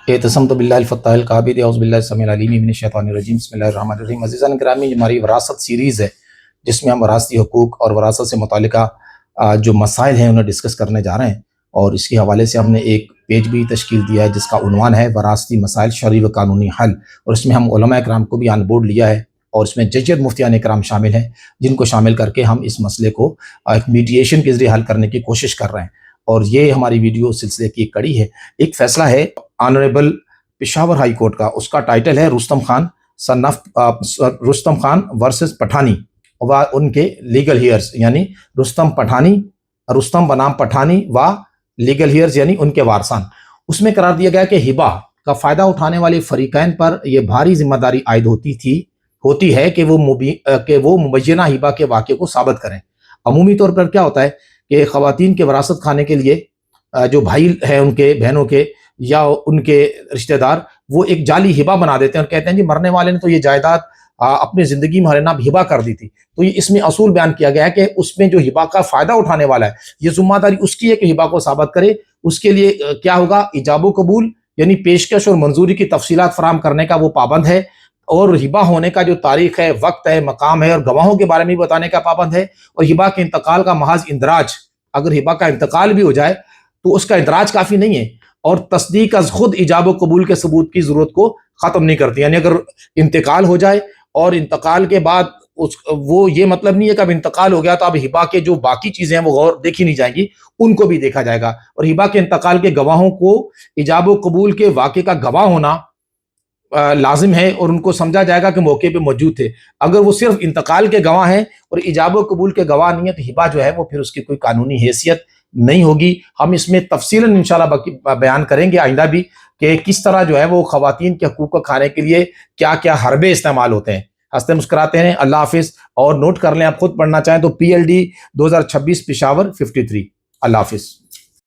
اعتصمت باللہ الفتاح القابض اعوذ باللہ السمیع العلیم من الشیطان الرجیم بسم اللہ الرحمن الرحیم۔ عزیزان گرامی، ہماری وراثت سیریز ہے جس میں ہم وراثتی حقوق اور وراثت سے متعلقہ جو مسائل ہیں انہیں ڈسکس کرنے جا رہے ہیں، اور اس کے حوالے سے ہم نے ایک پیج بھی تشکیل دیا ہے جس کا عنوان ہے وراثتی مسائل شرعی و قانونی حل، اور اس میں ہم علماء کرام کو بھی آن بورڈ لیا ہے، اور اس میں ججد مفتیان کرام شامل ہیں جن کو شامل کر کے ہم اس مسئلے کو ایک میڈیشن کے ذریعے حل کرنے کی کوشش کر رہے ہیں۔ اور یہ ہماری ویڈیو سلسلے کی ایک کڑی ہے۔ ایک فیصلہ ہے آنریبل پشاور ہائی کورٹ کا، اس کا ٹائٹل ہے رستم خان ورسز پٹھانی و ان کے لیگل ہیئرز، یعنی رستم بنام پٹھانی و لیگل ہیئرز یعنی ان کے وارثان۔ اس میں قرار دیا گیا کہ ہبہ کا فائدہ اٹھانے والے فریقین پر یہ بھاری ذمہ داری عائد ہوتی ہے کہ وہ مبینہ ہبہ کے واقعے کو ثابت کریں۔ عمومی طور پر کیا ہوتا ہے کہ خواتین کے وراثت کھانے کے لیے جو بھائی ہیں ان کے، بہنوں کے یا ان کے رشتہ دار، وہ ایک جعلی ہبہ بنا دیتے ہیں اور کہتے ہیں جی مرنے والے نے تو یہ جائیداد اپنی زندگی میں ہمارے نام ہبہ کر دی تھی۔ تو یہ اس میں اصول بیان کیا گیا ہے کہ اس میں جو ہبہ کا فائدہ اٹھانے والا ہے یہ ذمہ داری اس کی ہے کہ ہبہ کو ثابت کرے۔ اس کے لیے کیا ہوگا؟ ایجاب و قبول یعنی پیشکش اور منظوری کی تفصیلات فراہم کرنے کا وہ پابند ہے، اور ہبہ ہونے کا جو تاریخ ہے، وقت ہے، مقام ہے اور گواہوں کے بارے میں بھی بتانے کا پابند ہے۔ اور ہبہ کے انتقال کا محض اندراج، اگر ہبہ کا انتقال بھی ہو جائے تو اس کا اندراج کافی نہیں ہے، اور تصدیق از خود ایجاب و قبول کے ثبوت کی ضرورت کو ختم نہیں کرتی۔ یعنی اگر انتقال ہو جائے اور انتقال کے بعد وہ یہ مطلب نہیں ہے کہ اب انتقال ہو گیا تو اب ہبہ کے جو باقی چیزیں ہیں وہ غور دیکھی نہیں جائیں گی، ان کو بھی دیکھا جائے گا۔ اور ہبہ کے انتقال کے گواہوں کو ایجاب و قبول کے واقعے کا گواہ ہونا لازم ہے، اور ان کو سمجھا جائے گا کہ موقع پہ موجود تھے۔ اگر وہ صرف انتقال کے گواہ ہیں اور ایجاب و قبول کے گواہ نہیں ہے تو ہبہ جو ہے وہ پھر اس کی کوئی قانونی حیثیت نہیں ہوگی۔ ہم اس میں تفصیلاً انشاءاللہ بیان کریں گے آئندہ بھی کہ کس طرح جو ہے وہ خواتین کے حقوق کو کھانے کے لیے کیا کیا حربے استعمال ہوتے ہیں۔ ہنستے مسکراتے ہیں۔ اللہ حافظ۔ اور نوٹ کر لیں، آپ خود پڑھنا چاہیں تو PLD 2026 پشاور 53۔ اللہ حافظ۔